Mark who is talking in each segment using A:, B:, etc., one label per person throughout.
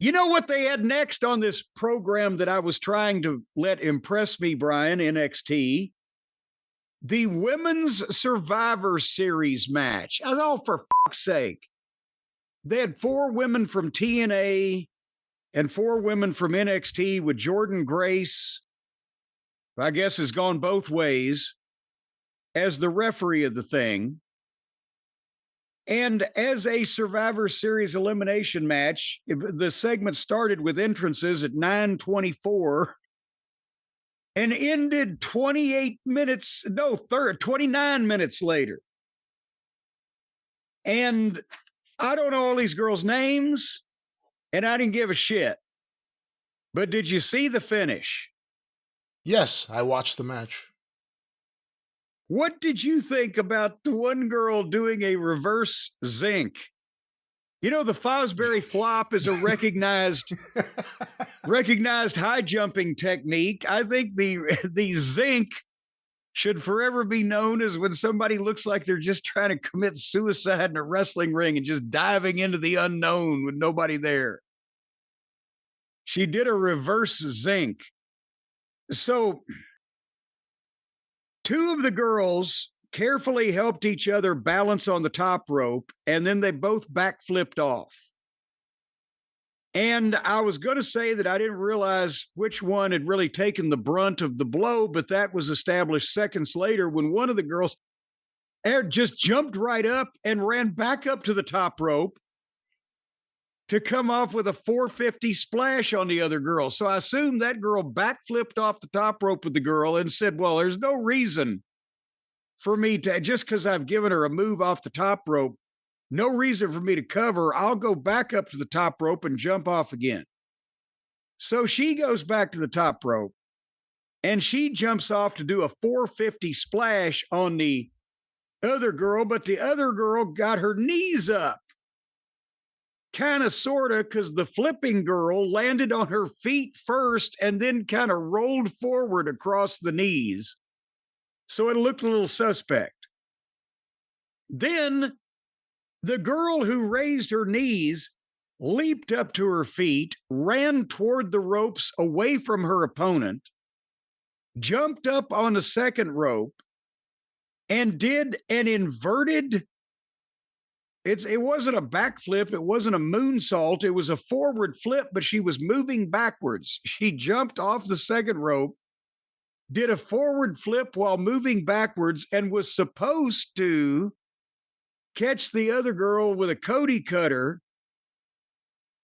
A: You know what they had next on this program that I was trying to let impress me, Brian, NXT? The Women's Survivor Series match. Oh, for fuck's sake. They had 4 women from TNA and 4 women from NXT with Jordan Grace, who I guess has gone both ways, as the referee of the thing. And as a Survivor Series elimination match, the segment started with entrances at 9:24 and ended 29 minutes later. And I don't know all these girls' names, and I didn't give a shit. But did you see the finish?
B: Yes, I watched the match.
A: What did you think about the one girl doing a reverse zinc? You know, the Fosbury flop is a recognized high jumping technique. I think the zinc should forever be known as when somebody looks like they're just trying to commit suicide in a wrestling ring and just diving into the unknown with nobody there. She did a reverse zinc. So 2 of the girls carefully helped each other balance on the top rope, and then they both backflipped off. And I was going to say that I didn't realize which one had really taken the brunt of the blow, but that was established seconds later when one of the girls just jumped right up and ran back up to the top rope to come off with a 450 splash on the other girl. So I assume that girl backflipped off the top rope with the girl and said, well, there's no reason for me to, just because I've given her a move off the top rope, no reason for me to cover. I'll go back up to the top rope and jump off again. So she goes back to the top rope and she jumps off to do a 450 splash on the other girl, but the other girl got her knees up. Kind of, sort of, because the flipping girl landed on her feet first and then kind of rolled forward across the knees. So it looked a little suspect. Then the girl who raised her knees leaped up to her feet, ran toward the ropes away from her opponent, jumped up on the second rope, and did an inverted. It wasn't a backflip. It wasn't a moonsault. It was a forward flip, but she was moving backwards. She jumped off the second rope, did a forward flip while moving backwards, and was supposed to catch the other girl with a Cody cutter.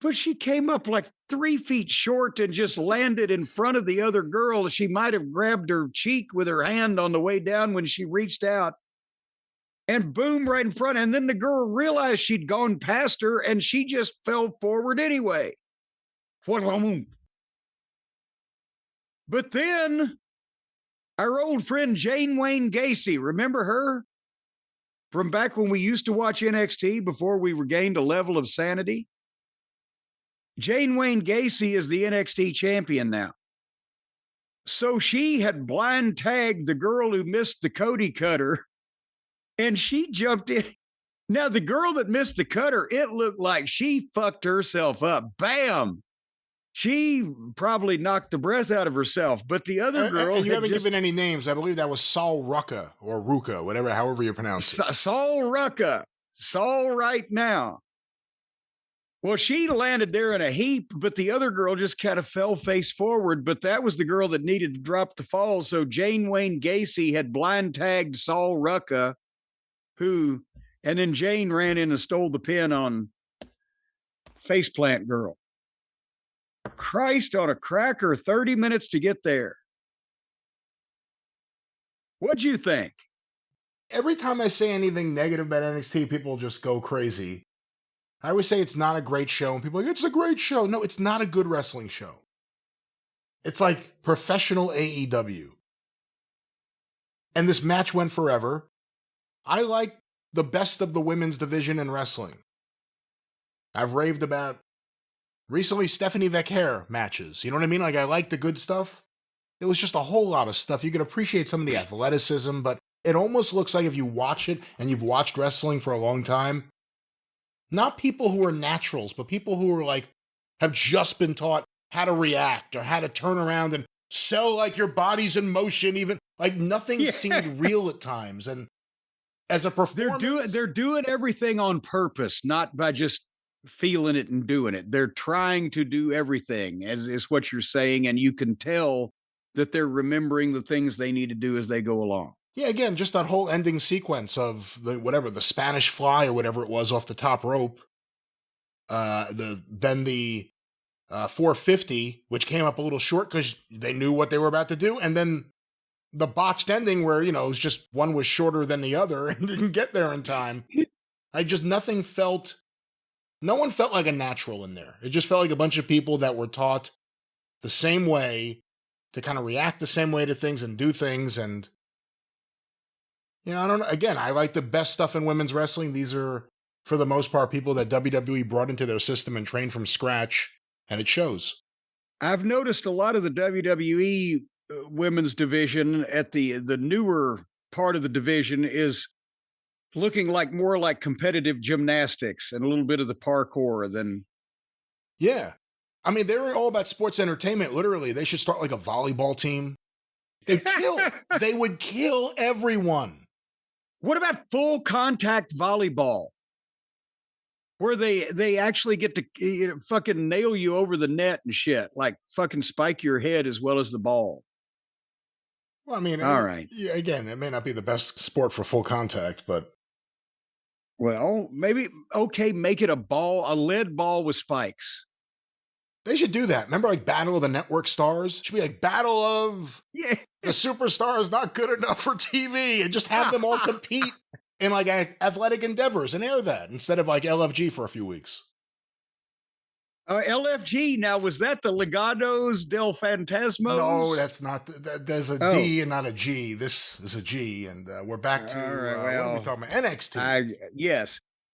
A: But she came up like 3 feet short and just landed in front of the other girl. She might have grabbed her cheek with her hand on the way down when she reached out. And boom, right in front. And then the girl realized she'd gone past her and she just fell forward anyway. But then our old friend Jane Wayne Gacy, remember her? From back when we used to watch NXT before we regained a level of sanity? Jane Wayne Gacy is the NXT champion now. So she had blind tagged the girl who missed the Cody cutter. And she jumped in. Now, the girl that missed the cutter, it looked like she fucked herself up. Bam! She probably knocked the breath out of herself. But the other girl...
B: And you haven't given any names. I believe that was Saul Rucka or Ruka, however you pronounce it.
A: Saul Rucka. Saul right now. Well, she landed there in a heap, but the other girl just kind of fell face forward. But that was the girl that needed to drop the fall. So Jane Wayne Gacy had blind tagged Saul Rucka, and then Jane ran in and stole the pin on Faceplant Girl. Christ on a cracker, 30 minutes to get there. What'd you think?
B: Every time I say anything negative about NXT, people just go crazy. I always say it's not a great show, and people are like, it's a great show. No, it's not a good wrestling show. It's like professional AEW. And this match went forever. I like the best of the women's division in wrestling. I've raved about recently Stephanie Vecchare matches. You know what I mean? Like, I like the good stuff. It was just a whole lot of stuff. You could appreciate some of the athleticism, but it almost looks like if you watch it and you've watched wrestling for a long time, not people who are naturals, but people who are like have just been taught how to react or how to turn around and sell like your body's in motion, even like nothing seemed real at times. And as a performance,
A: they're doing everything on purpose, not by just feeling it and doing it. They're trying to do everything, as is what you're saying, and you can tell that they're remembering the things they need to do as they go along.
B: Yeah, again, just that whole ending sequence of the Spanish Fly or whatever it was off the top rope. The 450, which came up a little short because they knew what they were about to do, and then the botched ending where, it was just one was shorter than the other and didn't get there in time. No one felt like a natural in there. It just felt like a bunch of people that were taught the same way to kind of react the same way to things and do things. And, I don't know. Again, I like the best stuff in women's wrestling. These are, for the most part, people that WWE brought into their system and trained from scratch, and it shows.
A: I've noticed a lot of the WWE women's division at the newer part of the division is looking more like competitive gymnastics and a little bit of the parkour than.
B: Yeah. I mean, they're all about sports entertainment. Literally, they should start like a volleyball team. They would kill everyone.
A: What about full contact volleyball? Where they actually get to fucking nail you over the net and shit, like fucking spike your head as well as the ball.
B: Well, I mean,
A: all right.
B: Again, it may not be the best sport for full contact, but.
A: Well, maybe, make it a lead ball with spikes.
B: They should do that. Remember, like Battle of the Network Stars? It should be like Battle of the Superstars Not Good Enough for TV, and just have them all compete in like athletic endeavors and air that instead of like LFG for a few weeks.
A: LFG, now, was that the Legados del Fantasmos?
B: No, that's not. There's a D and not a G. This is a G, and we're back to,
A: all right,
B: what are we talking about? NXT.
A: Yes.